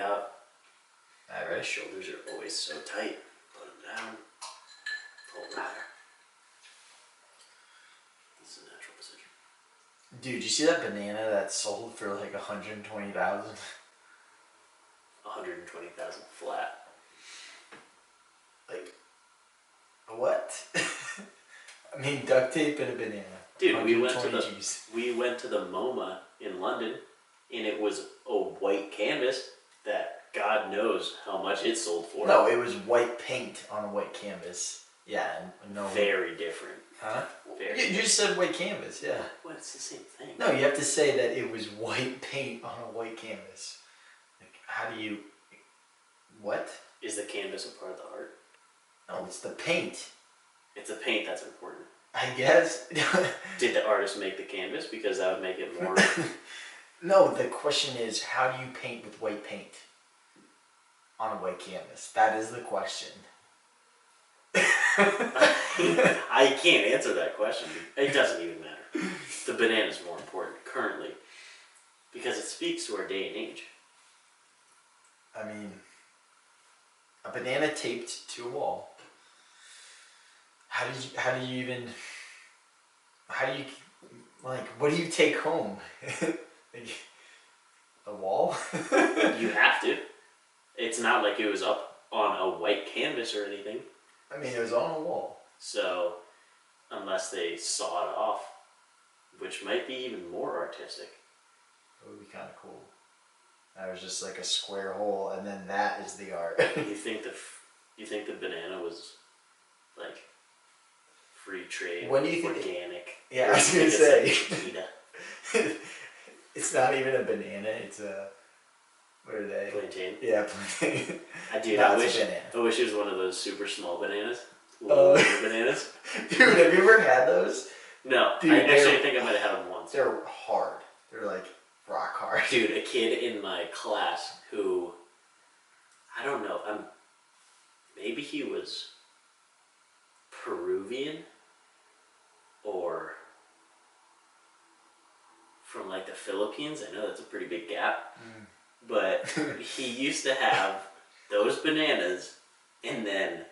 out. All right. My shoulders are always so tight. Put them down. Hold them there. This is a natural position. Dude, you see that banana that sold for like 120,000? 120,000 flat. Like, what? I mean, duct tape and a banana. Dude, we went to the MoMA in London, and it was a white canvas that God knows how much it sold for. No, it was white paint on a white canvas. Yeah, no. Very different. Huh? Very You just said white canvas, yeah. Well, it's the same thing. No, you have to say that it was white paint on a white canvas. Like, how do you... What? Is the canvas a part of the art? No, it's the paint. It's the paint that's important. I guess. Did the artist make the canvas? Because that would make it more... No, the question is, how do you paint with white paint on a white canvas? That is the question. I can't answer that question. It doesn't even matter. The banana is more important currently because it speaks to our day and age. I mean, a banana taped to a wall. How do you even, like, what do you take home? Like, a wall? You have to. It's not like it was up on a white canvas or anything. I mean, it was on a wall. So, unless they saw it off, which might be even more artistic. That would be kind of cool. That was just like a square hole, and then that is the art. You think the banana was like free trade, when do you think organic? Yeah, I was gonna say. Like it's not even a banana. It's a... What are they? plantain. Yeah, plantain. I wish it was one of those super small bananas. Little bananas. Dude, have you ever had those? No. Dude, I think I might have had them once. They're hard. They're like rock hard. Dude, a kid in my class who, I don't know, maybe he was Peruvian or from like the Philippines. I know that's a pretty big gap. But he used to have those bananas and then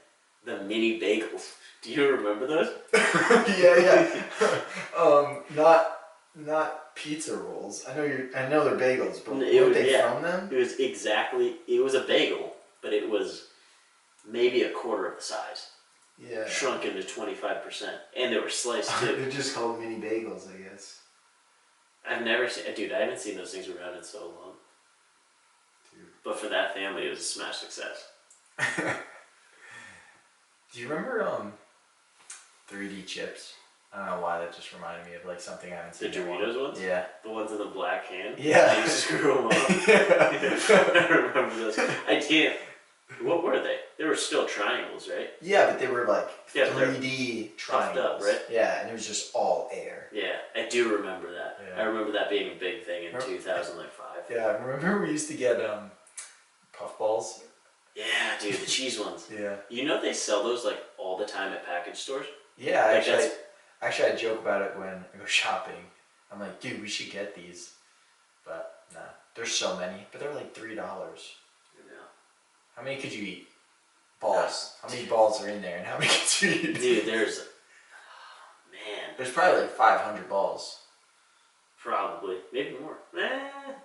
the mini bagels. Do you remember those? Yeah. Not pizza rolls. I know they're bagels, but were they from them? It was a bagel, but it was maybe a quarter of the size. Yeah. Shrunk into 25%. And they were sliced too. They're just called mini bagels, I guess. I haven't seen those things around in so long. Dude. But for that family, it was a smash success. Do you remember 3D chips? I don't know why that just reminded me of like something I haven't seen. The Doritos ones? Yeah. The ones in the black can? Yeah. You screw them up. I remember those. I can't. What were they? They were still triangles, right? Yeah, but they were like 3D triangles. Up, right? Yeah, and it was just all air. Yeah, I do remember that. Yeah. I remember that being a big thing in 2005. Yeah, remember we used to get puffballs? Yeah, dude, the cheese ones. Yeah. You know they sell those like all the time at package stores? Yeah, actually I joke about it when I go shopping. I'm like, dude, we should get these. But nah, there's so many. But they're like $3. How many could you eat? Balls. How many balls are in there and how many could you eat? Dude, there's probably like 500 balls. Probably. Maybe more.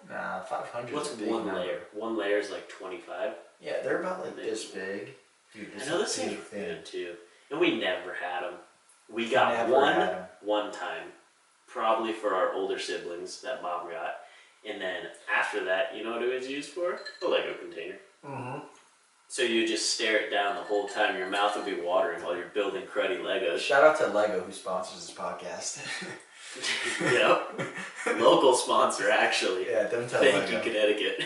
Nah, 500 What's is a big one number. layer? One layer is like 25. Yeah, they're about like this big. Dude, I know this thing's good too. And we never had them. We got one time. Probably for our older siblings that Mom got. And then after that, you know what it was used for? A Lego container. Mm-hmm. So you just stare it down the whole time. Your mouth would be watering while you're building cruddy Legos. Shout out to Lego who sponsors this podcast. Yep. Local sponsor, actually. Yeah, don't tell Thank Lego. you, Connecticut.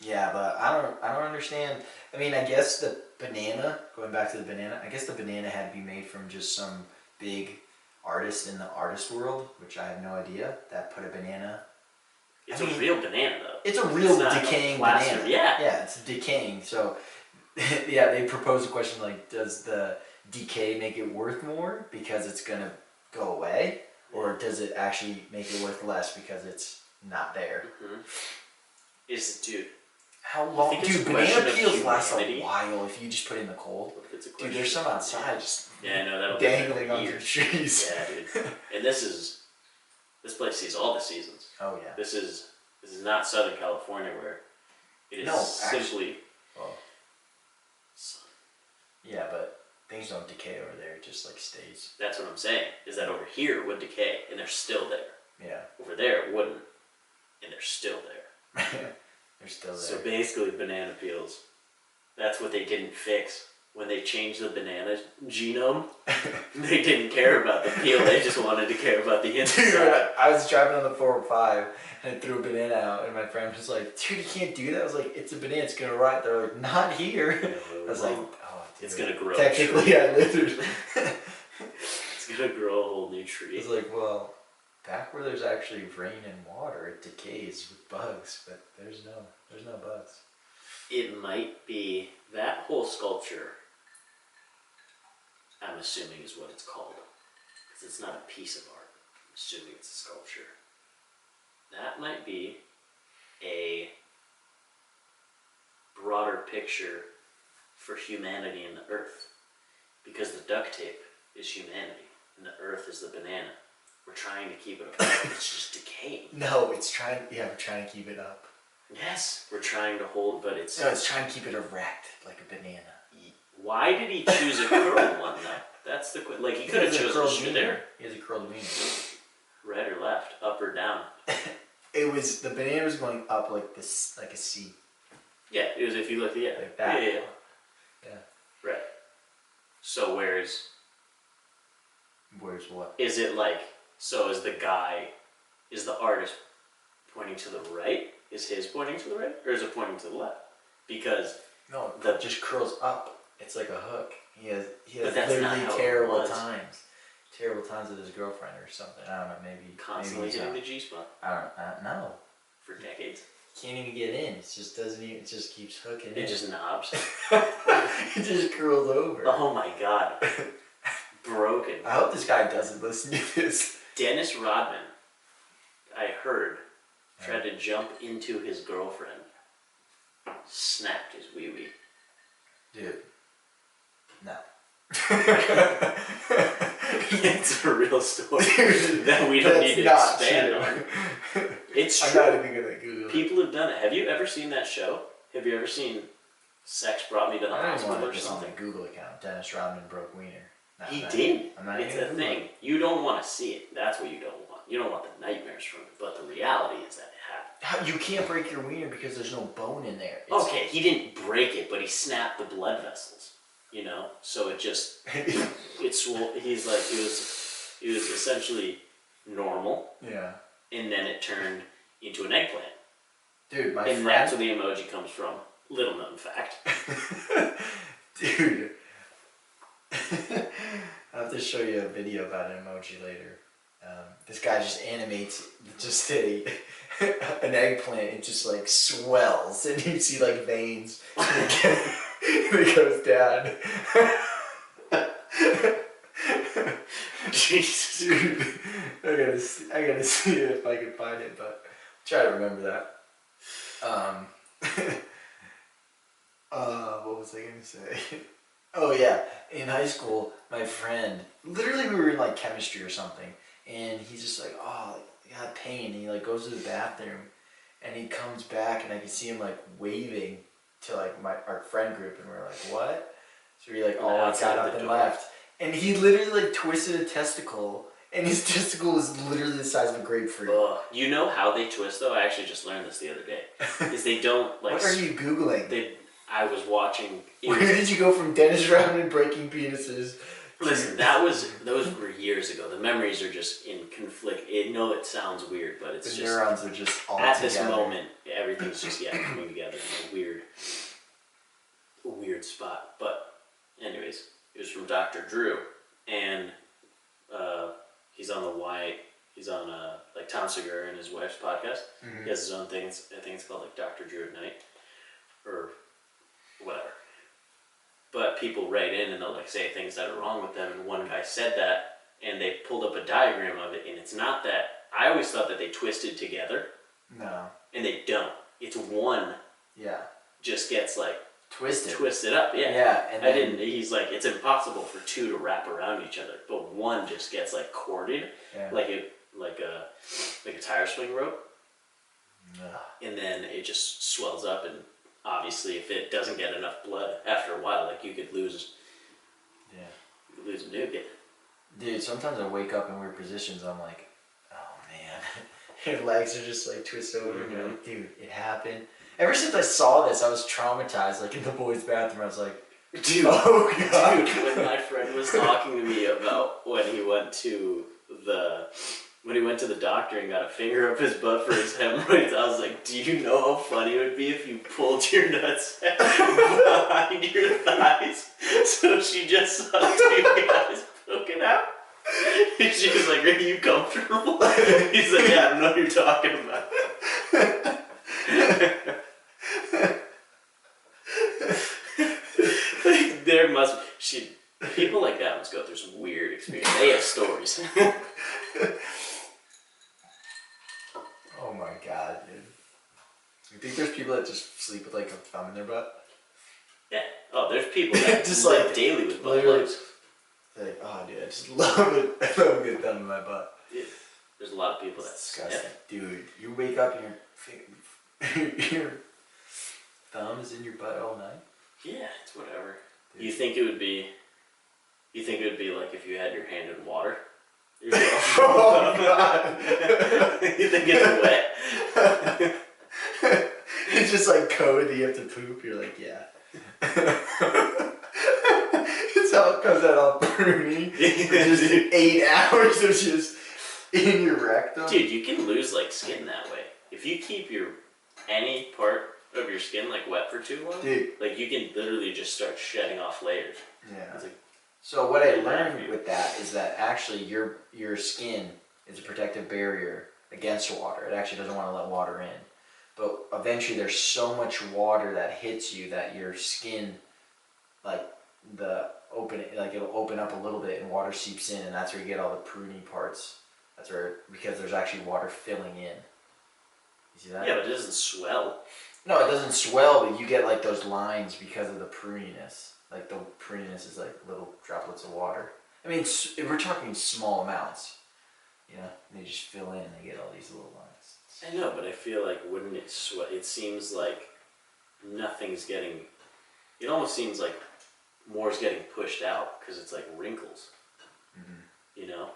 Yeah, but I don't understand. I mean, I guess the banana, going back to the banana, I guess the banana had to be made from just some big artist in the artist world, which I have no idea, that put a banana. It's a real banana, though. It's a real decaying banana. Yeah. Yeah, it's decaying. So, yeah, they propose a question like, does the decay make it worth more because it's going to go away? Or does it actually make it worth less because it's not there. Dude. How long? Dude, banana peels last a while if you just put it in the cold. Dude, there's some outside just I know that'll dangling on the trees. Yeah, dude. And this place sees all the seasons. Oh yeah. This is not Southern California where it is simply. Well, yeah, but things don't decay over there. It just like stays. That's what I'm saying. Is that over here it would decay and they're still there. Yeah. Over there it wouldn't, and they're still there. They're still there. So basically, banana peels. That's what they didn't fix when they changed the banana genome. They didn't care about the peel. They just wanted to care about the inside. Dude, I was driving on the 405 and I threw a banana out, and my friend was like, "Dude, you can't do that." I was like, "It's a banana. It's gonna rot." They're like, "Not here." No, I was like, "Oh, dude. It's gonna grow." Technically, I literally. It's gonna grow a whole new tree. It's like, well, back where there's actually rain and water, it decays with bugs, but there's no bugs. It might be that whole sculpture. I'm assuming is what it's called, because it's not a piece of art. I'm assuming it's a sculpture. That might be a broader picture for humanity and the earth, because the duct tape is humanity and the earth is the banana. We're trying to keep it apart. It's just decaying. No, we're trying to keep it up. Yes, we're trying to hold, but it's... No, it's trying to keep it erect, like a banana. Why did he choose a curled one, though? That's the... Like, he could have chosen a there. He has a curled wiener. Right or left, up or down. The banana was going up like this, like a C. Yeah, it was if you look, like that. Yeah. Yeah. Right. So Where's what? Is it like... So is the artist pointing to the right? Is his pointing to the right? Or is it pointing to the left? Because... No, it just curls up. It's like a hook. He has literally terrible times with his girlfriend or something. I don't know, maybe... Constantly hitting the G-spot? I don't know. For decades? Can't even get in. It just doesn't even... It just keeps hooking in. It just knobs? It just curls over. Oh my god. Broken. I hope this guy doesn't listen to this. Dennis Rodman, I heard, tried to jump into his girlfriend. Snapped his wee-wee. Dude. No. It's a real story that we don't need to expand on. It's true. I'm not even going to Google it. People have done it. Have you ever seen that show? Have you ever seen Sex Brought Me to the Hospital or something? On my Google account. Dennis Rodman broke wiener. He did. It's a thing. You don't want to see it. That's what you don't want. You don't want the nightmares from it. But the reality is that it happened. You can't break your wiener because there's no bone in there. Okay, he didn't break it, but he snapped the blood vessels. You know, so it just it swole. He's like it was essentially normal. Yeah. And then it turned into an eggplant. Dude, and that's where the emoji comes from. Little known fact. Dude. I'll have to show you a video about an emoji later. This guy just animates an eggplant. It just like swells, and you see like veins. And it goes down. Jesus, dude, I gotta see it if I can find it, but try to remember that. What was I gonna say? Oh yeah, in high school, my friend, literally we were in like chemistry or something, and he's just like, oh, I got pain, and he like goes to the bathroom, and he comes back, and I can see him like waving to like our friend group, and we're like, what? So we like all got up and left, and he literally like twisted a testicle, and his testicle was literally the size of a grapefruit. You know how they twist though? I actually just learned this the other day. Is they don't like. What are you googling? I was watching. Where did you go from Dennis Rodman breaking penises? Listen, those were years ago. The memories are just in conflict. It sounds weird, but it's the just neurons are just all at together. this moment. Everything's just coming together in a weird spot. But anyways, it was from Dr. Drew, and he's on He's on like Tom Segura and his wife's podcast. Mm-hmm. He has his own thing. I think it's called like Dr. Drew at Night, or whatever. But people write in and they'll like say things that are wrong with them, and one guy said that, and they pulled up a diagram of it, and it's not that. I always thought that they twisted together, No. And they don't. It's one. Yeah. Just gets like twisted up. Yeah. Yeah. And then, He's like, it's impossible for two to wrap around each other, but one just gets like corded, like a tire swing rope. And then it just swells up, and obviously, if it doesn't get enough blood after a while, like you could lose. Yeah. You could lose a nougat. Dude, sometimes I wake up in weird positions. I'm like, oh man, your legs are just like twisted over. And you're like, dude, it happened. Ever since I saw this, I was traumatized. Like in the boys' bathroom, I was like, dude, oh god. Dude, when my friend was talking to me about when he went to the doctor and got a finger up his butt for his hemorrhoids, I was like, do you know how funny it would be if you pulled your nuts behind your thighs so she just saw two guys poking out? And she was like, are you comfortable? He's like, yeah, I don't know what you're talking about. Like, there must people like that must go through some weird experience. They have stories. Oh my god, dude. You think there's people that just sleep with like a thumb in their butt? Yeah. Oh, there's people that just live like daily with butt plugs. They're like, oh dude, I just love it. I love a good thumb in my butt. Yeah. There's a lot of people that's disgusting. Yeah. Dude, you wake up and your thumb is in your butt all night? Yeah, it's whatever. Dude. You think it would be like if you had your hand in water? Oh god! You think it's wet? It's just like code that you have to poop. You're like, yeah. It's how it comes out all pruny. Just 8 hours of just in your rectum. Dude, you can lose like skin that way. If you keep any part of your skin like wet for too long, dude, like you can literally just start shedding off layers. Yeah. Like, so what I learned with that is that actually your skin is a protective barrier against water. It actually doesn't want to let water in. But eventually there's so much water that hits you that your skin, it'll open up a little bit and water seeps in, and that's where you get all the pruny parts. Because there's actually water filling in. You see that? Yeah, but it doesn't swell. No, it doesn't swell, but you get like those lines because of the pruniness. Like the pruniness is like little droplets of water. I mean, we're talking small amounts. You know, and they just fill in and they get all these little lines. I know, but I feel like wouldn't it sweat? It seems like nothing's getting. It almost seems like more's getting pushed out because it's like wrinkles. Mm-hmm. You know,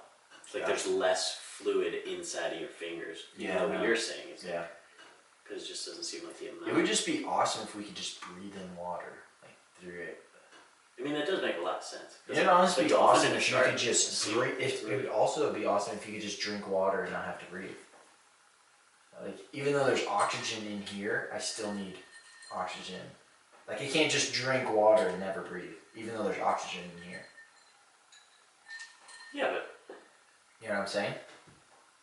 it's like there's less fluid inside of your fingers. You know what you're saying is because it just doesn't seem like the amount. It would just be awesome if we could just breathe in water through it. I mean, that does make a lot of sense. It'd honestly be awesome if you could just breathe. It would also be awesome if you could just drink water and not have to breathe. Like, even though there's oxygen in here, I still need oxygen. Like, you can't just drink water and never breathe, even though there's oxygen in here. Yeah, but... You know what I'm saying?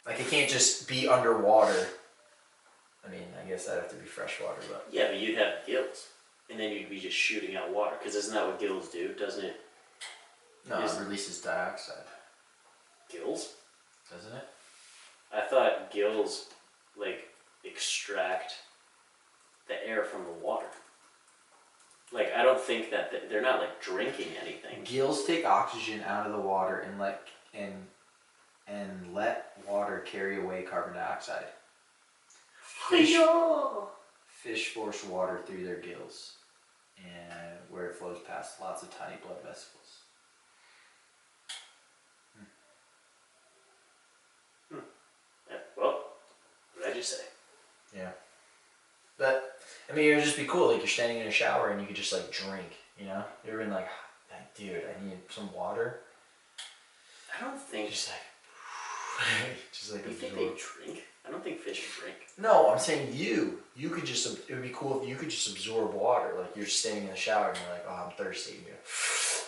Like, it can't just be underwater. I mean, I guess that'd have to be fresh water, but... Yeah, but you'd have gills. And then you'd be just shooting out water. Because isn't that what gills do, doesn't it? No, it releases dioxide. Gills? Doesn't it? I thought gills, extract the air from the water. Like, I don't think that they're not, drinking anything. Gills take oxygen out of the water and let water carry away carbon dioxide. Fish force water through their gills, and where it flows past lots of tiny blood vesicles. Yeah, well, what did I just say? Yeah. But, I mean, it would just be cool. Like, you're standing in a shower and you could just, drink, you know? You ever been like, dude, I need some water? I don't think... Just you think they drink? I don't think fish drink. No, I'm saying you could just, it would be cool if you could just absorb water. Like, you're standing in the shower and you're like, oh, I'm thirsty.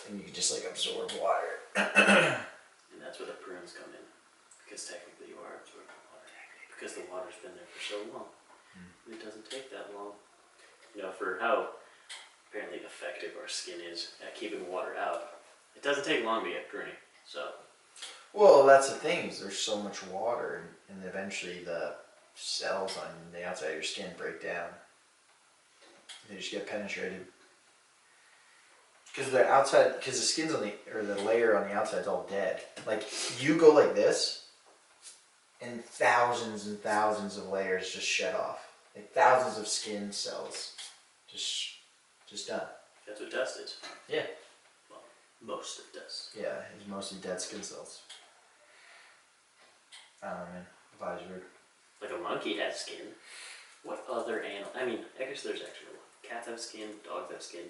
And you could just, absorb water. And that's where the prunes come in. Because technically you are absorbing water. Because the water's been there for so long. It doesn't take that long. You know, for how apparently effective our skin is at keeping water out, it doesn't take long to get pruny. So. Well, that's the thing, is there's so much water, and eventually cells on the outside of your skin break down. They just get penetrated. Because the outside, because the skin's on the, or the layer on the outside is all dead. Like, you go like this, and thousands of layers just shed off. Like thousands of skin cells, just done. That's what dust is. Yeah. Well, most of dust. Yeah, it's mostly dead skin cells. I don't know, man. The body's weird. Like a monkey has skin. What other animal? I mean, I guess there's actually one. Cats have skin, dogs have skin,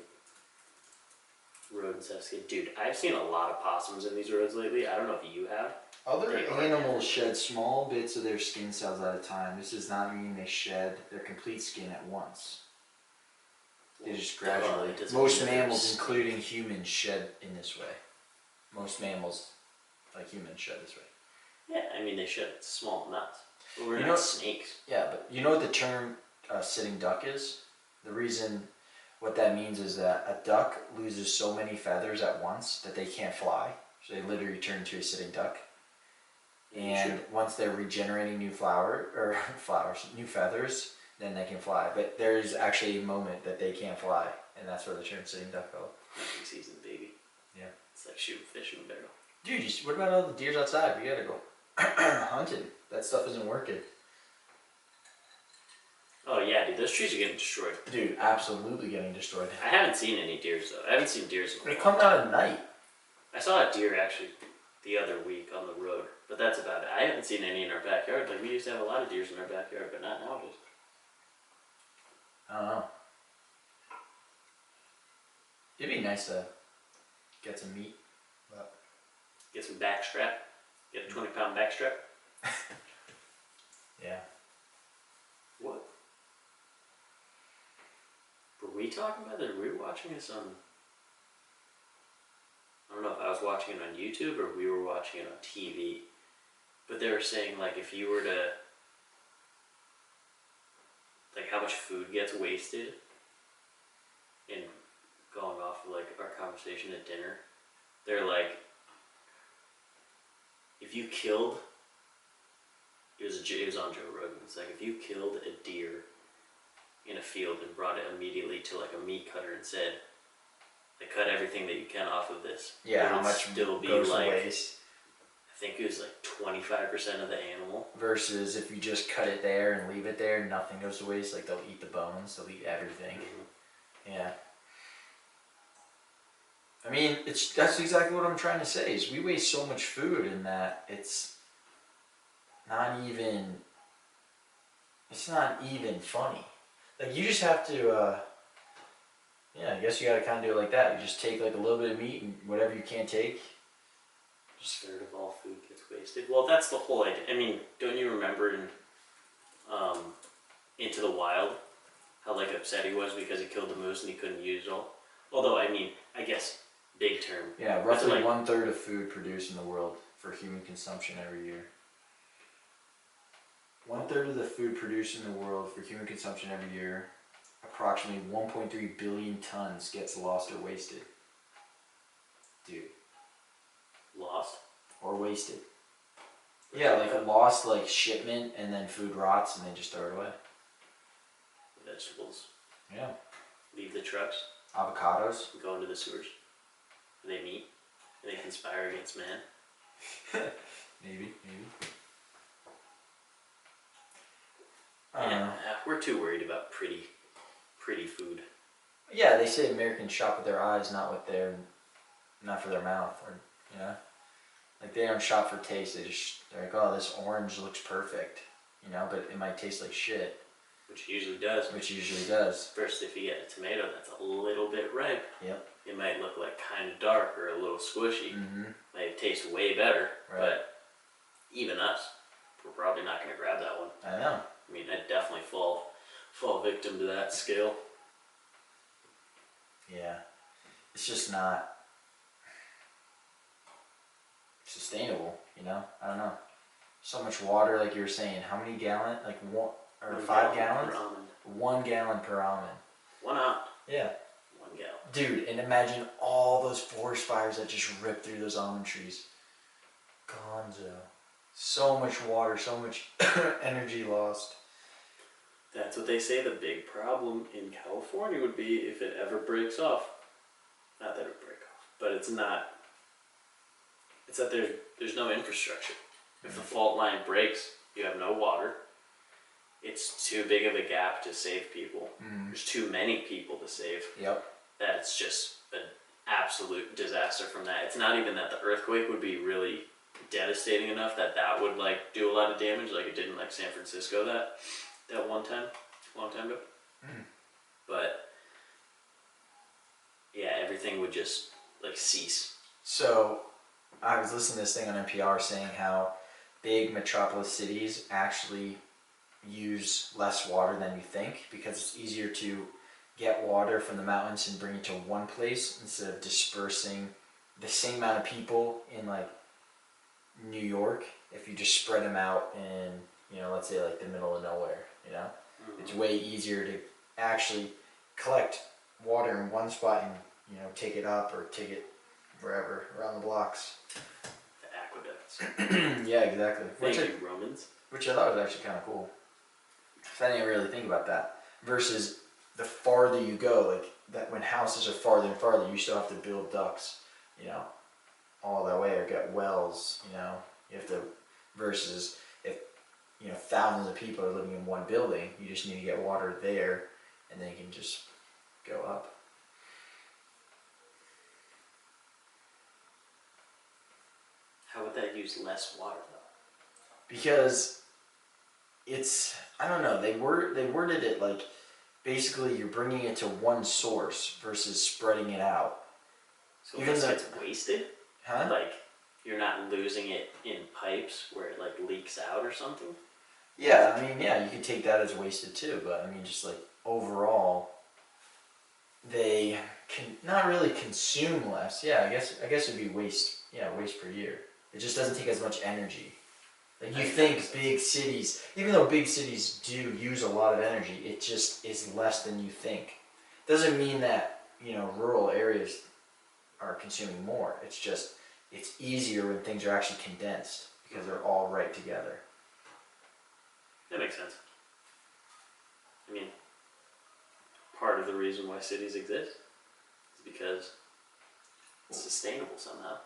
rodents have skin. Dude, I've seen a lot of possums in these roads lately. I don't know if you have. Other animals shed small bits of their skin cells at a time. This does not mean they shed their complete skin at once. They just gradually. Most mammals, including humans, shed in this way. Most mammals, like humans, shed this way. Yeah, I mean, they shed small amounts. But we're not snakes. Yeah, but you know what the term sitting duck is? The reason what that means is that a duck loses so many feathers at once that they can't fly. So they literally turn into a sitting duck. And once they're regenerating new new feathers, then they can fly. But there's actually a moment that they can't fly, and that's where the term sitting duck fell. Hunting season, baby. Yeah. It's like shooting fish in a barrel. Dude, what about all the deers outside? We gotta go hunting. That stuff isn't working. Oh yeah, dude, those trees are getting destroyed. Dude, absolutely getting destroyed. I haven't seen any deers though. I haven't seen deers in a They while. come out at night. I saw a deer actually the other week on the road, but that's about it. I haven't seen any in our backyard. Like, we used to have a lot of deers in our backyard, but not nowadays. I don't know. It'd be nice to get some meat. But Get some backstrap. Get a 20-pound backstrap. yeah. What? Were we talking about this? Were we watching this on... I don't know if I was watching it on YouTube or we were watching it on TV. But they were saying, like, if you were to... Like, how much food gets wasted. And going off of, like, our conversation at dinner. They're like... If you killed... It was on Joe Rogan. It's like, if you killed a deer in a field and brought it immediately to, like, a meat cutter and said... They cut everything that you can off of this. Yeah, how much still be goes like, to waste? I think it was like 25% of the animal. Versus if you just cut it there and leave it there, nothing goes to waste. Like, they'll eat the bones, they'll eat everything. Mm-hmm. Yeah. I mean, that's exactly what I'm trying to say. Is we waste so much food in that it's not even funny. Like, you just have to. Yeah, I guess you gotta kind of do it like that. You just take like a little bit of meat and whatever you can't take. Just a third of all food gets wasted. Well, that's the whole idea. I mean, don't you remember in Into the Wild how like upset he was because he killed the moose and he couldn't use it all? Although, I mean, I guess big term. Yeah, roughly like 1/3 of food produced in the world for human consumption every year. 1/3 of the food produced in the world for human consumption every year. Approximately 1.3 billion tons gets lost or wasted. Dude. Lost? Or wasted. Yeah, like a lost like shipment and then food rots and they just throw it away. Vegetables. Yeah. Leave the trucks. Avocados. Go into the sewers. And they meet. And they conspire against man. Maybe. Yeah, we're too worried about pretty food. Yeah, they say Americans shop with their eyes, not for their mouth, or like they don't shop for taste. They're like, oh, this orange looks perfect, but it might taste like shit. Which usually does. First, if you get a tomato that's a little bit ripe, yep, it might look like kind of dark or a little squishy. Mm-hmm. Might taste way better, right. But even us, we're probably not going to grab that one. I know. I mean, I'd definitely fall victim to that scale. Yeah, it's just not sustainable, I don't know. So much water, like you were saying. How many gallons? Like 1 or 5 gallons? 1 gallon per almond. 1 ounce. Yeah. 1 gallon. Dude, and imagine all those forest fires that just ripped through those almond trees. Gonzo. So much water, so much energy lost. That's what they say the big problem in California would be if it ever breaks off. Not that it would break off, but it's not. It's that there's no infrastructure. If the fault line breaks, you have no water. It's too big of a gap to save people. There's too many people to save. Yep. That it's just an absolute disaster from that. It's not even that the earthquake would be really devastating enough that that would like do a lot of damage, like it did in like San Francisco that one time, a long time ago. But yeah, everything would just like cease. So I was listening to this thing on NPR saying how big metropolis cities actually use less water than you think because it's easier to get water from the mountains and bring it to one place instead of dispersing the same amount of people in like New York. If you just spread them out in, you know, let's say like the middle of nowhere, you know, it's way easier to actually collect water in one spot and, you know, take it up or take it wherever around the blocks. The aqueducts. Yeah, exactly. Thank you, Romans. Which I thought was actually kind of cool. I didn't really think about that. Versus the farther you go, like that when houses are farther and farther, you still have to build ducts, you know, all that way, or get wells, you know. You have to, versus if, you know, thousands of people are living in one building, you just need to get water there, and then you can just go up. How would that use less water though? Because it's, I don't know, they worded it like basically you're bringing it to one source versus spreading it out. So even though it's wasted, huh? Like you're not losing it in pipes where it like leaks out or something. Yeah, I mean, yeah, you could take that as wasted too, but I mean, just like overall, they can not really consume less. Yeah, I guess it'd be waste. Yeah, waste per year. It just doesn't take as much energy. Like you think big cities, even though big cities do use a lot of energy, it just is less than you think. Doesn't mean that, you know, rural areas are consuming more. It's just, it's easier when things are actually condensed because they're all right together. That makes sense. I mean, part of the reason why cities exist is because it's sustainable somehow.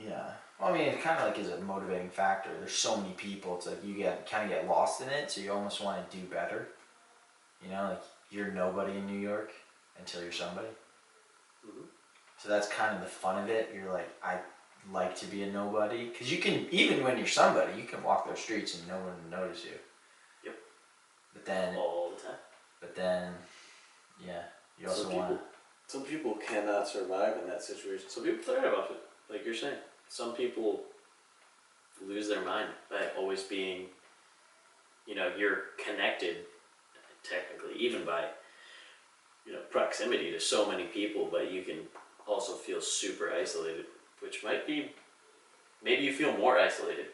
Yeah. Well, I mean, it kind of like is a motivating factor. There's so many people. It's like you kind of get lost in it, so you almost want to do better. You know, like you're nobody in New York until you're somebody. So that's kind of the fun of it. You're like, I like to be a nobody because you can, even when you're somebody, you can walk those streets and no one will notice you. Yep. But then all the time. But then, yeah, you also want. Some people cannot survive in that situation. Some people thrive off it, like you're saying. Some people lose their mind by always being, you know, you're connected, technically, even by, you know, proximity to so many people, but you can also feel super isolated, which might be, maybe you feel more isolated.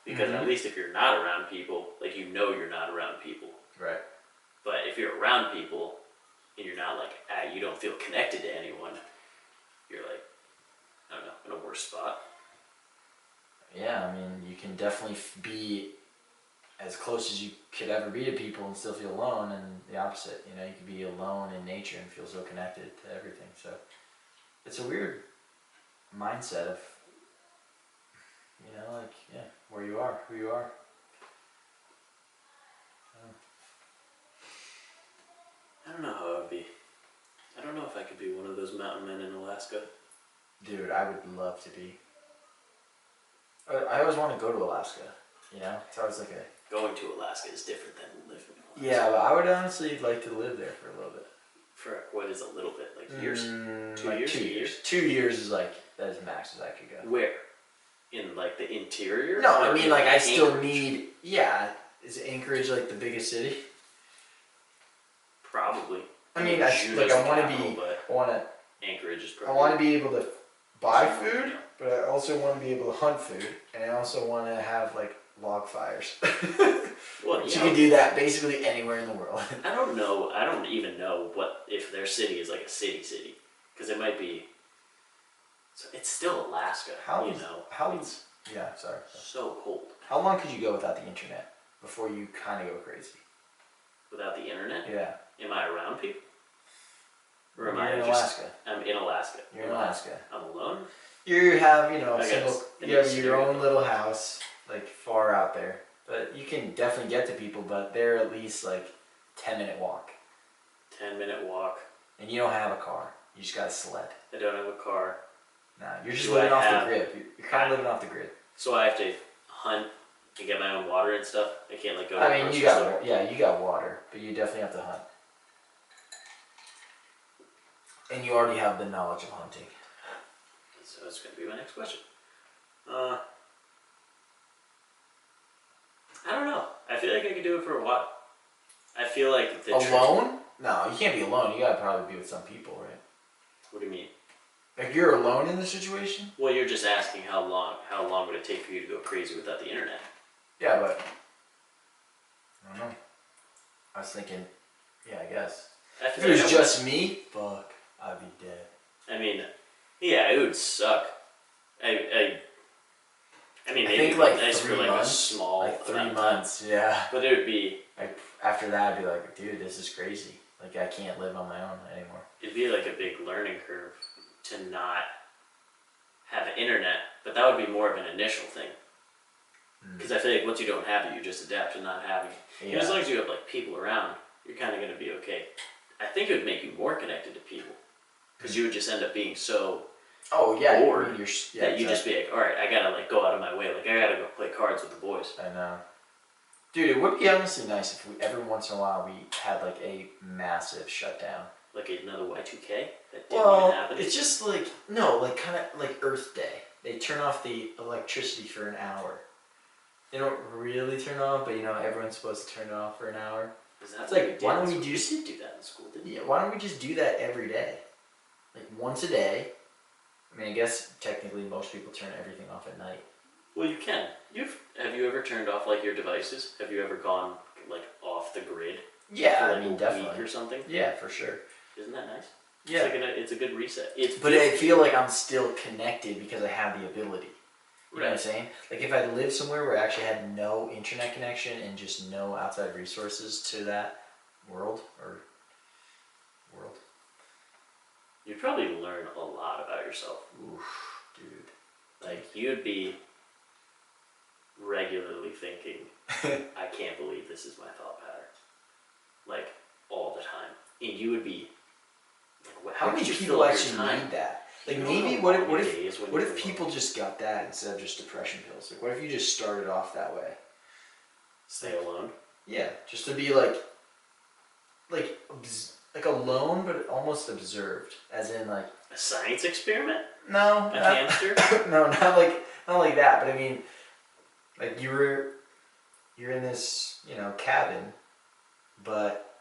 Because at least if you're not around people, like you know you're not around people. Right. But if you're around people and you're not like, you don't feel connected to anyone, you're like, I don't know, in a worse spot. Yeah, I mean, you can definitely be as close as you could ever be to people and still feel alone, and the opposite. You know, you could be alone in nature and feel so connected to everything. So it's a weird mindset of, you know, like, yeah, where you are, who you are. I don't know how it would be. I don't know if I could be one of those mountain men in Alaska. Dude, I would love to be. I always want to go to Alaska, you know? It's always like a... Going to Alaska is different than living in Alaska. Yeah, but I would honestly like to live there for a little bit. For what is a little bit? Like years? 2 like years? 2 years. 2 years is like, that is max as I could go. Where? In like the interior? No, I mean like I still Anchorage? need... Yeah, is Anchorage like the biggest city? Probably. I mean, Juneau's I want to capital, be... but I want to... Anchorage is I probably... want to be able to buy food, but I also want to be able to hunt food, and I also want to have like log fires. Well, You can do that basically anywhere in the world. I don't know. I don't even know what if their city is like a city, because it might be. So it's still Alaska. How you is- know? how it's Yeah, sorry. so cold. How long could you go without the internet before you kind of go crazy? Without the internet? Yeah. Am I around people? Or am You're I in just... Alaska. I'm in Alaska. You're in Alaska. I'm alone? You have, I you have your own little house, like far out there. But you can definitely get to people, but they're at least like 10-minute walk. 10-minute walk. And you don't have a car. You just got a sled. I don't have a car. Nah, you're just living off the grid. You're kind of living off the grid. So I have to hunt to get my own water and stuff? I can't like go to I mean, you got water, but you definitely have to hunt. And you already have the knowledge of hunting. So that's going to be my next question. I don't know. I feel like I could do it for a while. I feel like the alone? No, you can't be alone. You gotta probably be with some people, right? What do you mean? Like you're alone in the situation? Well, you're just asking how long would it take for you to go crazy without the internet? Yeah, but I don't know. I was thinking, yeah, I guess. If it was just me, fuck, I'd be dead. I mean, yeah, it would suck. I mean, maybe think like nice 3 for like months, a small like 3 amount of months, time. yeah. But it would be like after that, I'd be like, dude, this is crazy. Like I can't live on my own anymore. It'd be like a big learning curve to not have internet, but that would be more of an initial thing. Because I feel like once you don't have it, you just adapt to not having it. Yeah. And as long as you have like people around, you're kind of going to be okay. I think it would make you more connected to people, because you would just end up being so bored that you just be like, all right, I gotta like go out of my way, like I gotta go play cards with the boys. I know, dude. It would be honestly nice if we every once in a while we had like a massive shutdown, like another Y2K that didn't even happen. It's just like like kind of like Earth Day. They turn off the electricity for an hour. They don't really turn off, but everyone's supposed to turn it off for an hour. It's like, why don't we do that in school? Didn't you? Yeah, why don't we just do that every day? Like once a day. I mean, I guess technically most people turn everything off at night. Well, you can. Have you ever turned off like your devices? Have you ever gone like off the grid? Yeah, for, like, I mean, a definitely. week or something. Yeah, for sure. Isn't that nice? Yeah, it's a good reset. But I feel like I'm still connected because I have the ability. You know what I'm saying? Like if I lived somewhere where I actually had no internet connection and just no outside resources to that world. You'd probably learn a lot about yourself. Oof, dude. Like you'd be regularly thinking, I can't believe this is my thought pattern. Like all the time. And you would be like, how many people actually need that? Like maybe what if people just got that instead of just depression pills? Like what if you just started off that way? Stay alone? Yeah, just to be like alone, but almost observed, as in like a science experiment. No, a hamster. No, not like that. But I mean, like you're in this cabin, but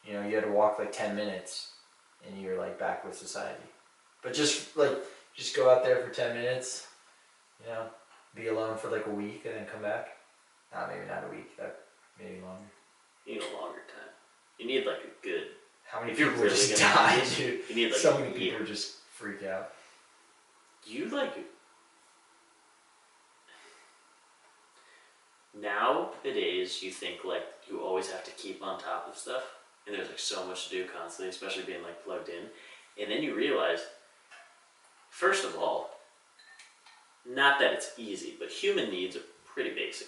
you had to walk like 10 minutes, and you're like back with society. But just go out there for 10 minutes, be alone for like a week, and then come back. Maybe not a week. That maybe longer. You need a longer time. You need like a good. How many people really just die, dude? You need like so many people just freak out. You like nowadays you think like you always have to keep on top of stuff, and there's like so much to do constantly, especially being like plugged in, and then you realize, first of all, not that it's easy, but human needs are pretty basic.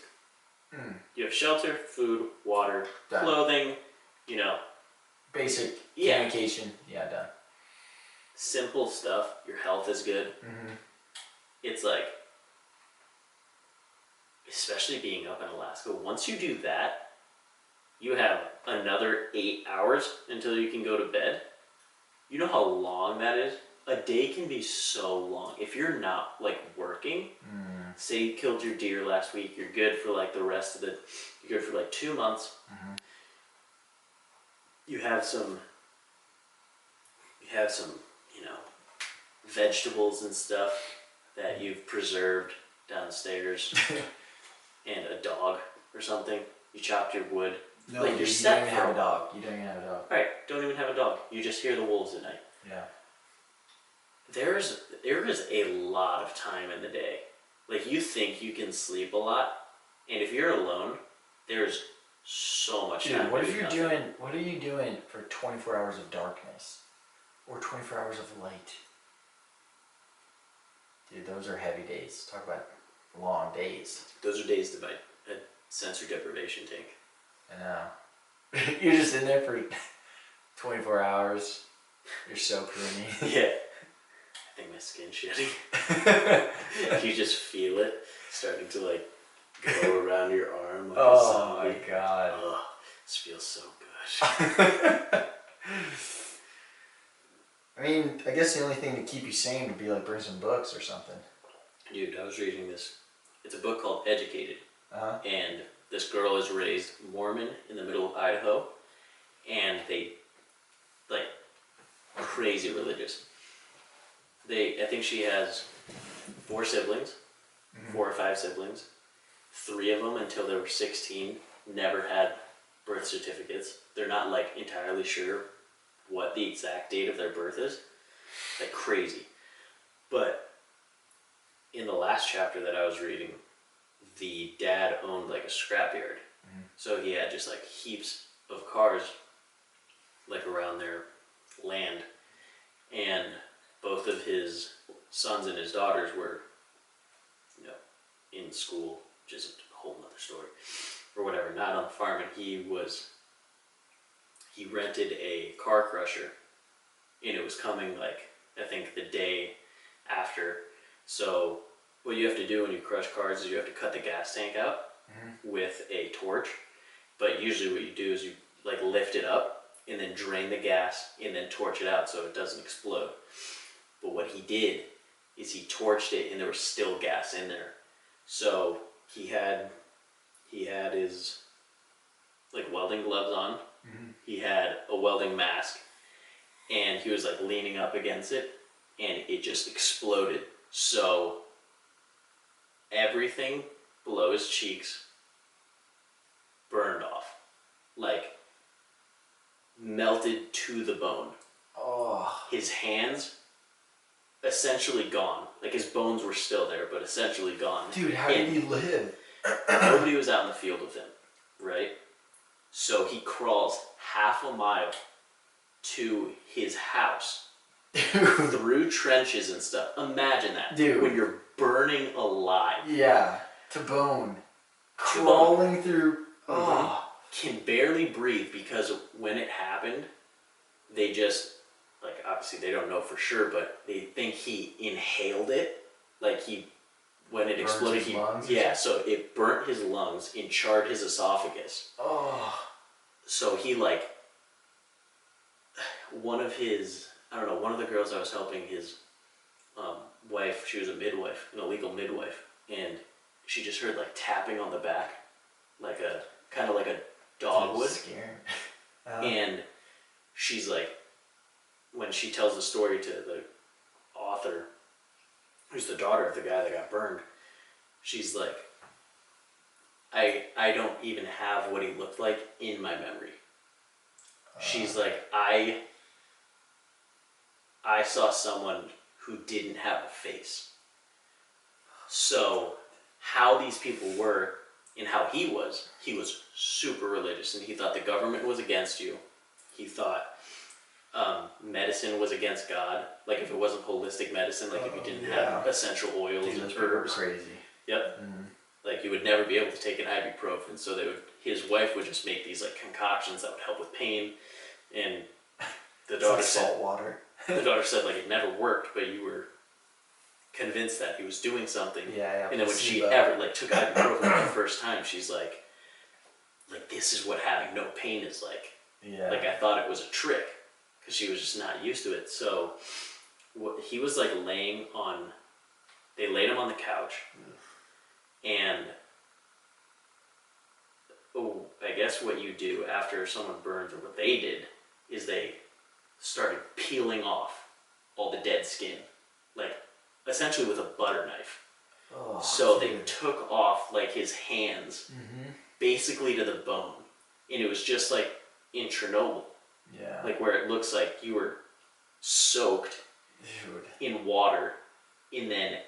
You have shelter, food, water, clothing, basic communication. Yeah, done. Simple stuff. Your health is good. It's like, especially being up in Alaska, once you do that, you have another 8 hours until you can go to bed. You know how long that is? A day can be so long. If you're not like working, say you killed your deer last week, you're good for like you're good for like 2 months. You have some, vegetables and stuff that you've preserved downstairs, and a dog or something. You chopped your wood. No, you don't even have a dog. You don't even have a dog. Right, don't even have a dog. You just hear the wolves at night. Yeah. There is a lot of time in the day. Like you think you can sleep a lot, And if you're alone, there's so much time. Dude, what are you doing for 24 hours of darkness? Or 24 hours of light? Dude, those are heavy days. Talk about long days. Those are days to buy a sensory deprivation tank. I know. You're just in there for 24 hours. You're so pruny. Yeah. I think my skin's shitty. You just feel it starting to like go around your arm. Like oh my god. Oh, this feels so good. I mean, I guess the only thing to keep you sane would be like bring some books or something. Dude, I was reading this. It's a book called Educated. Uh-huh. And this girl is raised Mormon in the middle of Idaho. And they, like, crazy religious. I think she has 4 siblings, 4 or 5 siblings. 3 of them, until they were 16, never had birth certificates. They're not, like, entirely sure what the exact date of their birth is. Like, crazy. But in the last chapter that I was reading, the dad owned, like, a scrapyard. So he had just, like, heaps of cars, like, around their land. And both of his sons and his daughters were, you know, in school, which is a whole nother story, or whatever, not on the farm. And he rented a car crusher, and it was coming, like, I think the day after. So what you have to do when you crush cars is you have to cut the gas tank out with a torch. But usually what you do is you, like, lift it up and then drain the gas and then torch it out so it doesn't explode. But what he did is he torched it and there was still gas in there. So he had his, like, welding gloves on. He had a welding mask, and he was, like, leaning up against it, and it just exploded. So everything below his cheeks burned off, like, melted to the bone. Oh. His hands essentially gone. Like, his bones were still there, but essentially gone. Dude, how did he live? Nobody was out in the field with him, right? So he crawls half a mile to his house through trenches and stuff. Imagine that. Dude. When you're burning alive. Yeah, to bone. Crawling through. Oh. Can barely breathe, because when it happened, they just, like, obviously they don't know for sure, but they think he inhaled it. Like, when it exploded, so it burnt his lungs and charred his esophagus. Oh. So he, like, one of the girls I was helping, his wife, she was a midwife, an illegal midwife, and she just heard, like, tapping on the back, like a, kind of like a dog would. Scared. And she's like, when she tells the story to the author, who's the daughter of the guy that got burned, she's like, I don't even have what he looked like in my memory. She's like, I saw someone who didn't have a face. So how these people were and how he was super religious, and he thought the government was against you. He thought medicine was against God. Like, if it wasn't holistic medicine, like if you didn't have essential oils and herbs. Crazy. Yep. Like, you would never be able to take an ibuprofen, so his wife would just make these, like, concoctions that would help with pain, and the daughter said, salt water. The daughter said, like, it never worked, but you were convinced that he was doing something. Yeah. And then when she ever, like, took ibuprofen for the first time, she's like, this is what having no pain is like. Yeah. Like, I thought it was a trick, because she was just not used to it. So he was, like, they laid him on the couch, and I guess what you do after someone burns, or what they did, is they started peeling off all the dead skin, like, essentially with a butter knife. Oh, so they took off, like, his hands, basically to the bone, and it was just like in Chernobyl, like, where it looks like you were soaked in water and then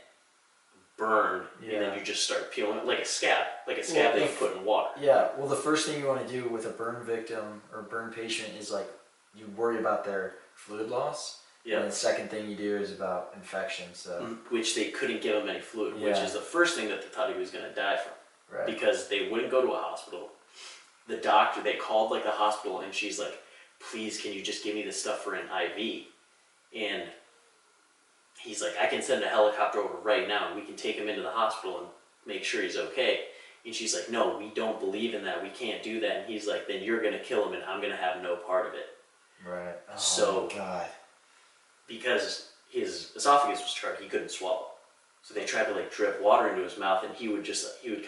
burn, and then you just start peeling it like a scab that you put in water. Yeah, well, the first thing you want to do with a burn victim or burn patient is like you worry about their fluid loss. Yeah. And the second thing you do is about infection. So which they couldn't give him any fluid, which is the first thing that they thought he was going to die from. Right. Because they wouldn't go to a hospital. The doctor, they called like the hospital, and she's like, "Please, can you just give me the stuff for an IV?" And he's like, "I can send a helicopter over right now, and we can take him into the hospital and make sure he's okay." And she's like, "No, we don't believe in that. We can't do that." And he's like, "Then you're going to kill him, and I'm going to have no part of it." Right. Oh, so, my God. Because his esophagus was charred, he couldn't swallow. So they tried to like drip water into his mouth, and he would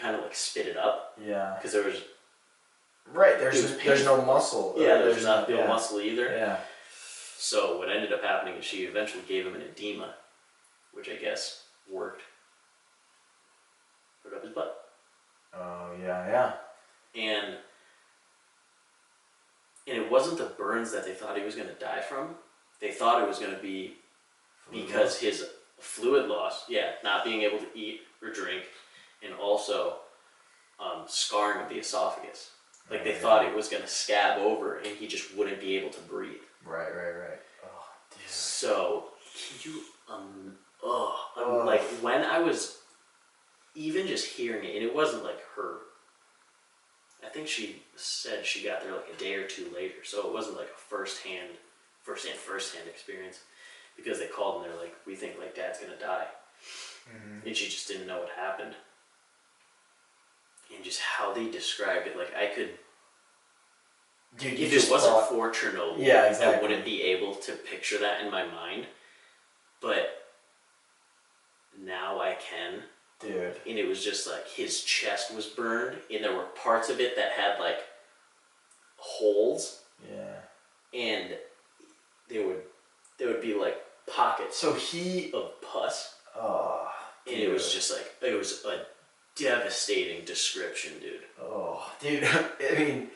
kind of like spit it up. Yeah. Because there was. Right. There's no muscle. Yeah. There's not no muscle either. Yeah. So what ended up happening is she eventually gave him an edema, which I guess worked. Put up his butt. Oh yeah. And it wasn't the burns that they thought he was going to die from. They thought it was going to be because his fluid loss, not being able to eat or drink, and also scarring of the esophagus. Like they thought it was going to scab over and he just wouldn't be able to breathe. Right. Oh, dude. So, like when I was even just hearing it, and it wasn't like her. I think she said she got there like a day or two later, so it wasn't like a first-hand experience, because they called and they're like, "We think like Dad's gonna die," and she just didn't know what happened, and just how they described it, like I could. Dude, if it wasn't for Chernobyl, I wouldn't be able to picture that in my mind, but now I can. Dude. And it was just like his chest was burned, and there were parts of it that had like holes. Yeah. And there would be like pockets of pus. Oh. And it was just like, it was a devastating description, dude. Oh, dude. I mean,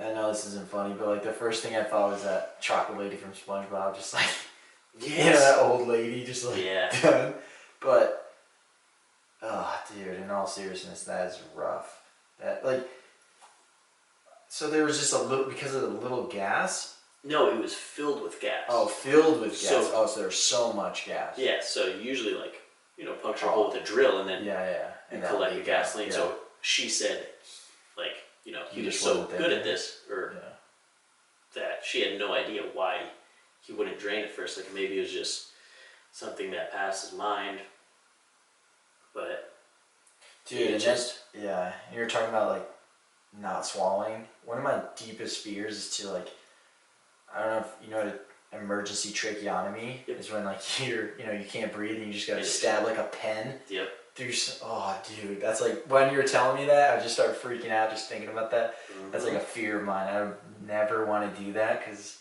I know this isn't funny, but like the first thing I thought was that chocolate lady from SpongeBob, just like, that old lady, just like done. But. Oh, dude, in all seriousness, that is rough. That, like, so there was just a little, because of the little gas? No, it was filled with gas. Oh, filled with gas. So there's so much gas. Yeah, so you usually, like, puncture a hole with a drill and then and collect the gasoline. Yeah. So she said, like, he was so good at this, or that she had no idea why he wouldn't drain at first. Like, maybe it was just something that passed his mind. But dude, you're talking about like not swallowing. One of my deepest fears is to like, I don't know if you know what an emergency tracheotomy is, when like you can't breathe and you just gotta stab like a pen. Yep. Oh, dude, that's like, when you were telling me that, I just started freaking out just thinking about that. That's like a fear of mine. I would never want to do that because,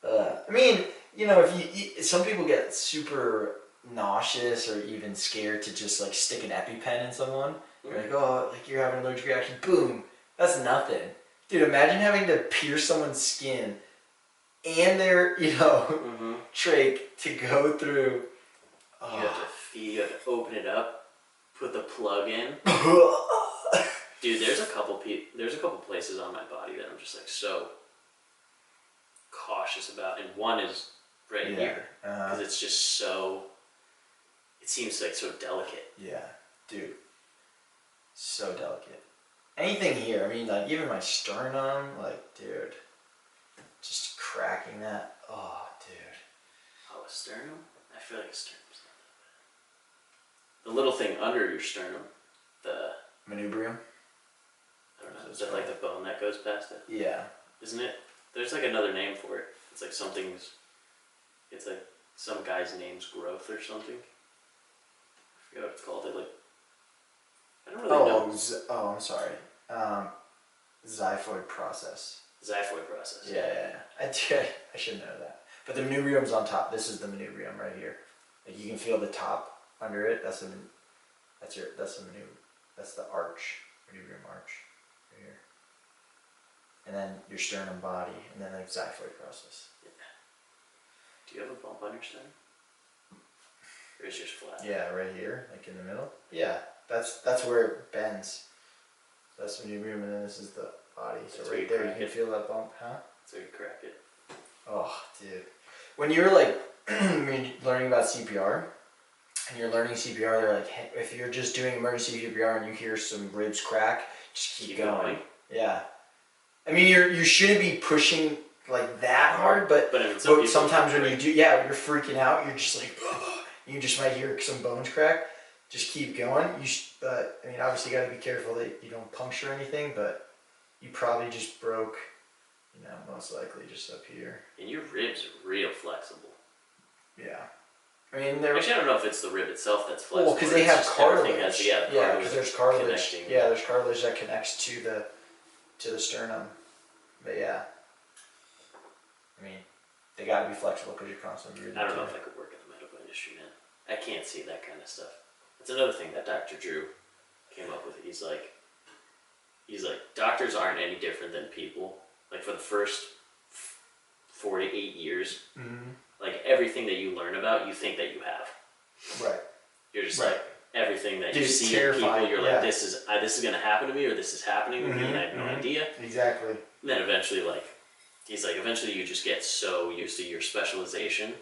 I mean, if some people get super nauseous or even scared to just like stick an EpiPen in someone. You're like, oh, like you're having an allergic reaction. Boom. That's nothing. Dude, imagine having to pierce someone's skin and their, trach to go through. You have to open it up, put the plug in. Dude, there's a couple places on my body that I'm just like so cautious about, and one is right here, because it's just so. It seems like so delicate. Yeah, dude. So delicate. Anything here, I mean, like, even my sternum, like, dude. Just cracking that. Oh, dude. Oh, a sternum? I feel like a sternum's not that bad. The little thing under your sternum, the... Manubrium? I don't know. Is that like the bone that goes past it? Yeah. Isn't it? There's like another name for it. It's like something's... It's like some guy's name's growth or something. I forget what it's called. I don't really know. I'm sorry. Xiphoid process. Xiphoid process. Yeah. I should know that. But the manubrium's on top. This is the manubrium right here. Like, you can feel the top under it. That's the arch, manubrium arch, right here. And then your sternum body, and then the xiphoid process. Yeah. Do you have a bump on your sternum? Or it's just flat? Yeah, right here, like in the middle. Yeah, that's where it bends. So that's when you move, and then this is the body. So That's right there, you can feel that bump, huh? So you crack it. Oh, dude. When you're like when you're learning about CPR, and you're learning CPR, they're like, hey, if you're just doing emergency CPR and you hear some ribs crack, just keep going. Yeah. I mean, you shouldn't be pushing like that hard, but I mean, sometimes when you do, yeah, you're freaking out. You're just like, you just might hear some bones crack. Just keep going. I mean, obviously, you got to be careful that you don't puncture anything, but you probably just broke, most likely just up here. And your ribs are real flexible. Yeah. I mean, they're... Actually, I don't know if it's the rib itself that's flexible. Well, because they have cartilage. Yeah, because there's cartilage. Yeah, there's cartilage that connects to the sternum. But yeah. I mean, they got to be flexible because you're constantly breathing. I don't know if I could work in the medical industry, man. I can't see that kind of stuff. That's another thing that Dr. Drew came up with. He's like, doctors aren't any different than people. Like, for the first 4 to 8 years, like, everything that you learn about, you think that you have. Right. You're just like, everything that you see in people, you're like, this is going to happen to me, or this is happening to me, and I have no idea. Exactly. And then eventually, he's like, eventually you just get so used to your specialization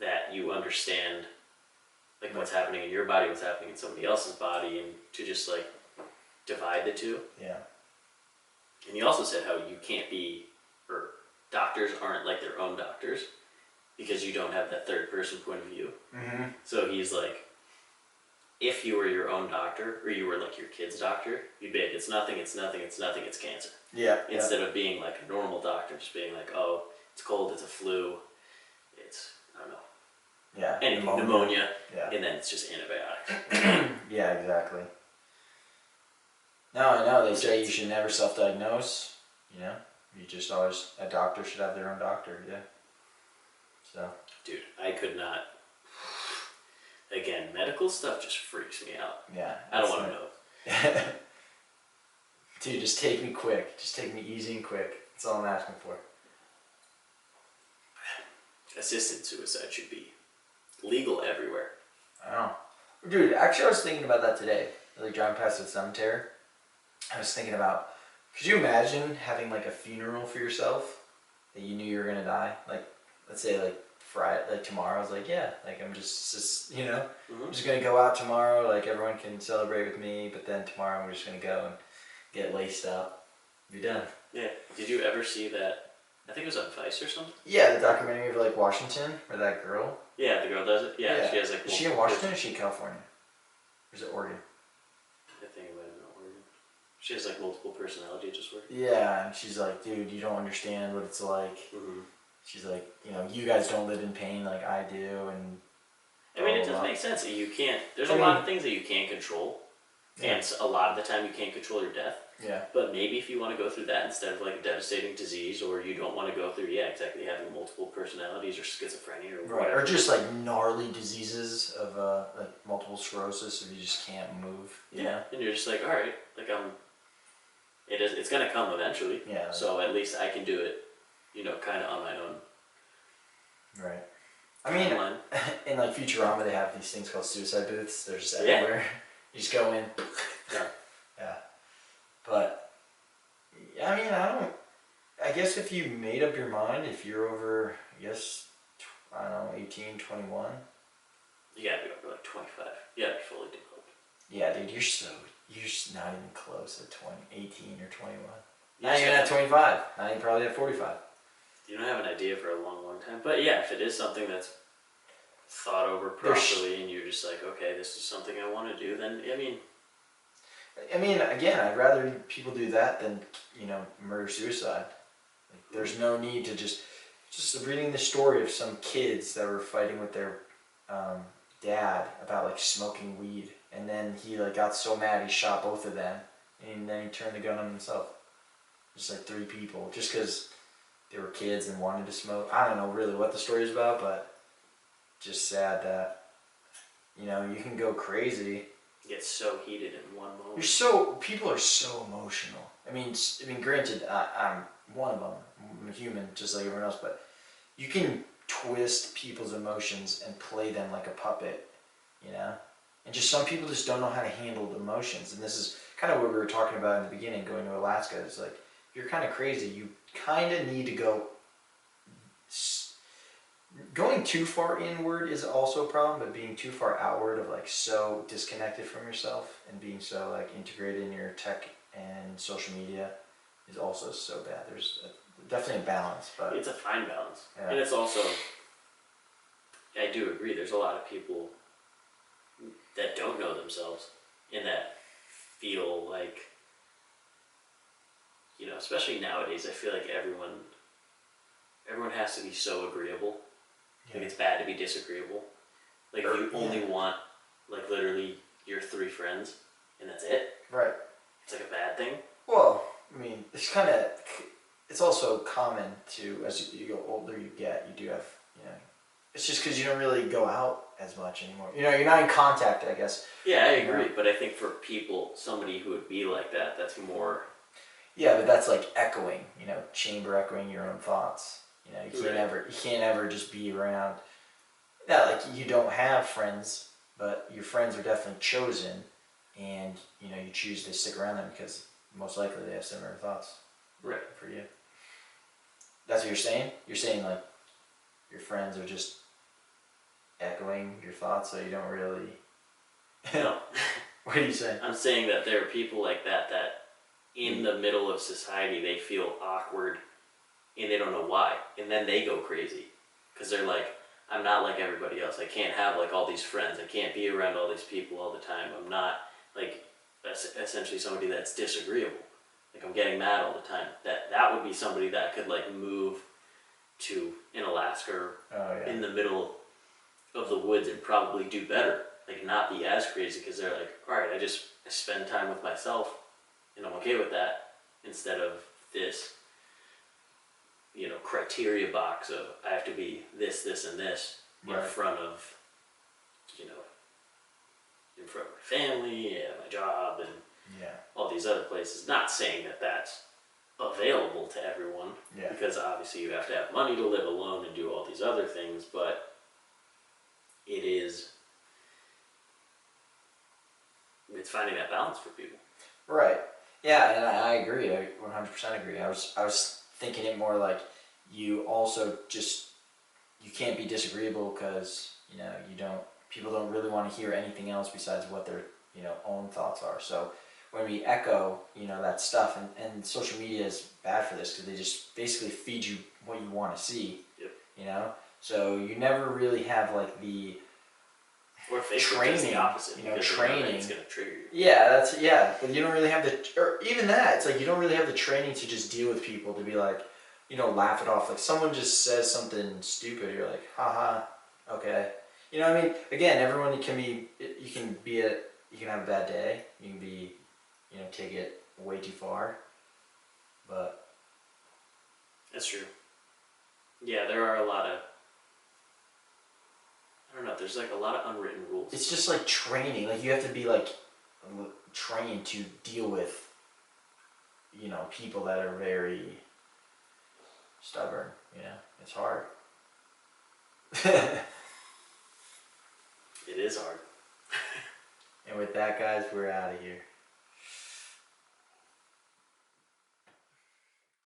that you understand, like, what's happening in your body, what's happening in somebody else's body, and to just, like, divide the two. Yeah. And he also said how you can't be, or doctors aren't like their own doctors because you don't have that third person point of view. So he's like, if you were your own doctor, or you were like your kid's doctor, you'd be like, it's nothing, it's nothing, it's nothing, it's cancer. Yeah. Instead of being like a normal doctor, just being like, oh, it's cold, it's a flu, it's, I don't know. Yeah. Anything, pneumonia, yeah. And then it's just antibiotics. Yeah, exactly. No, I know, they say you should never self-diagnose, you just always, a doctor should have their own doctor, yeah. So. Dude, I could not, again, medical stuff just freaks me out. Yeah. I don't want to know. Dude, just take me quick, just take me easy and quick, that's all I'm asking for. Assisted suicide should be legal everywhere. I know. Dude, actually I was thinking about that today, like driving past the cemetery. I was thinking about, could you imagine having like a funeral for yourself that you knew you were gonna die? Like, let's say like Friday, like tomorrow. I was like, yeah, like I'm just I'm just gonna go out tomorrow. Like everyone can celebrate with me, but then tomorrow I'm just gonna go and get laced up. Be done. Yeah. Did you ever see that? I think it was on Vice or something. Yeah, the documentary of like Washington, where that girl. Yeah, the girl does it. Yeah. She has like. Is she in Washington or is she in California? Or is it Oregon? I think it might have been Oregon. She has like multiple personality disorder. Yeah, and she's like, dude, you don't understand what it's like. She's like, you guys don't live in pain like I do, and. I mean, it does make sense that you can't. There's a lot of things that you can't control, and a lot of the time you can't control your death. Yeah. But maybe if you want to go through that instead of like a devastating disease, or you don't want to go through, having multiple personalities or schizophrenia or whatever. Or just like gnarly diseases of like multiple sclerosis, if you just can't move. Yeah. And you're just like, all right, like it's gonna come eventually. Yeah. So at least I can do it, kind of on my own. Right. I mean, in like Futurama, they have these things called suicide booths. They're just everywhere. You just go in. Yeah. But, I mean, I guess if you made up your mind, if you're over, 18, 21. You gotta be over like 25. You gotta be fully developed. Yeah, dude, you're just not even close at 18 or 21. Not even at 25. Not even probably at 45. You don't have an idea for a long, long time. But yeah, if it is something that's thought over properly and you're just like, okay, this is something I want to do, then, I mean, again, I'd rather people do that than, murder-suicide. Like, there's no need to just reading the story of some kids that were fighting with their dad about, like, smoking weed. And then he, like, got so mad he shot both of them. And then he turned the gun on himself. Just, like, 3 people. Just because they were kids and wanted to smoke. I don't know really what the story is about, but just sad that, you can go crazy. Get so heated in one moment. People are so emotional. I mean, granted, I'm one of them. I'm a human, just like everyone else. But you can twist people's emotions and play them like a puppet, you know? And just some people just don't know how to handle the emotions. And this is kind of what we were talking about in the beginning, going to Alaska. It's like, if you're kind of crazy, you kind of need to go. Going too far inward is also a problem, but being too far outward of like so disconnected from yourself and being so like integrated in your tech and social media is also so bad. There's definitely a balance, but it's a fine balance, yeah. and it's also, I do agree. There's a lot of people that don't know themselves and that feel like, especially nowadays, I feel like everyone has to be so agreeable. Like it's bad to be disagreeable. Like if you only want like literally your 3 friends and that's it. Right. It's like a bad thing. Well, I mean, it's also common to, as you go older you get, you do have, it's just because you don't really go out as much anymore. You're not in contact, I guess. Yeah, I agree. But I think for people, somebody who would be like that, that's more. Yeah, but that's like echoing, chamber echoing your own thoughts. You can't ever just be around. Not like you don't have friends, but your friends are definitely chosen, and you choose to stick around them because most likely they have similar thoughts. Right. For you. That's what you're saying? You're saying like your friends are just echoing your thoughts, so you don't really. No. What are you saying? I'm saying that there are people like that in the middle of society they feel awkward and they don't know why, and then they go crazy because they're like, I'm not like everybody else. I can't have like all these friends. I can't be around all these people all the time. I'm not like essentially somebody that's disagreeable. Like I'm getting mad all the time. That would be somebody that could like move to in Alaska or in the middle of the woods and probably do better. Like not be as crazy because they're like, all right, I spend time with myself and I'm okay with that instead of this, criteria box of I have to be this, this, and this in front of, in front of my family and my job and all these other places. Not saying that that's available to everyone because obviously you have to have money to live alone and do all these other things, but it's finding that balance for people. Right. Yeah, and I agree. I 100% agree. I was thinking it more like you also just you can't be disagreeable because people don't really want to hear anything else besides what their own thoughts are. So when we echo that stuff, and social media is bad for this because they just basically feed you what you want to see. Yep. So you never really have like the or training, the opposite, training. It's going to trigger you. Yeah, but you don't really have or even that. It's like you don't really have the training to just deal with people to be like, laugh it off. Like someone just says something stupid, you're like, haha, okay. You know what I mean? Again, everyone can be. You can have a bad day. You can be, take it way too far. But that's true. Yeah, there are a lot of. I don't know, there's like a lot of unwritten rules. It's just like training. Like you have to be like trained to deal with, people that are very stubborn. It's hard. It is hard. And with that, guys, we're out of here.